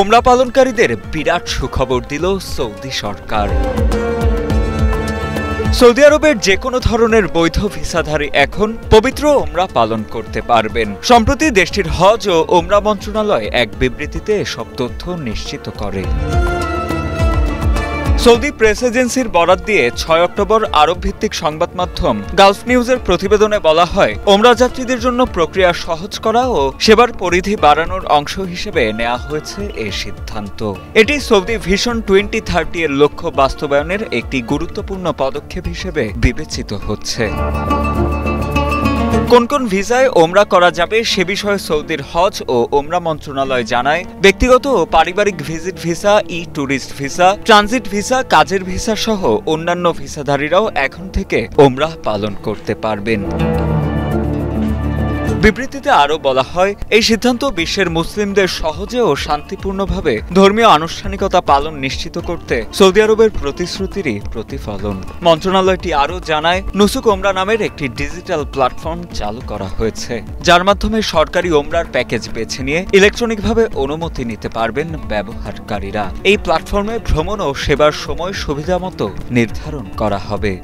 ওমরা পালনকারীদের বিরাট সুখবর দিল সৌদি সরকার। সৌদি আরবের যে কোনো ধরনের বৈধ ভিসাধারী এখন পবিত্র ওমরা পালন করতে পারবেন। সম্প্রতি দেশটির হজ ও ওমরা মন্ত্রণালয় এক বিবৃতিতে এসব তথ্য নিশ্চিত করে। সৌদি প্রেস এজেন্সির বরাত দিয়ে ৬ অক্টোবর আরব ভিত্তিক সংবাদ মাধ্যম গালফ নিউজের প্রতিবেদনে বলা হয়, ওমরা যাত্রীদের জন্য প্রক্রিয়া সহজ করা ও সেবার পরিধি বাড়ানোর অংশ হিসেবে নেওয়া হয়েছে এই সিদ্ধান্ত। এটি সৌদি ভিশন 2030 এর লক্ষ্য বাস্তবায়নের একটি গুরুত্বপূর্ণ পদক্ষেপ হিসেবে বিবেচিত হচ্ছে। কোন কোন ভিসায় ওমরা করা যাবে সে বিষয়ে সৌদির হজ ও ওমরা মন্ত্রণালয় জানায়, ব্যক্তিগত ও পারিবারিক visit visa, tourist visa, transit visa, কাজের ভিসা সহ অন্যান্য ভিসাধারীরাও এখন থেকে ওমরা পালন করতে পারবেন। বিবৃতিতে আরও বলা হয়, এই সিদ্ধান্ত বিশ্বের মুসলিমদের সহজে ও শান্তিপূর্ণভাবে ধর্মীয় আনুষ্ঠানিকতা পালন নিশ্চিত করতে সৌদি আরবের প্রতিশ্রুতিরই প্রতিফলন। মন্ত্রণালয়টি আরও জানায়, নুসুক ওমরা নামের একটি ডিজিটাল প্ল্যাটফর্ম চালু করা হয়েছে, যার মাধ্যমে সরকারি ওমরার প্যাকেজ বেছে নিয়ে ইলেকট্রনিকভাবে অনুমতি নিতে পারবেন ব্যবহারকারীরা। এই প্ল্যাটফর্মে ভ্রমণ ও সেবার সময় সুবিধামতো নির্ধারণ করা হবে।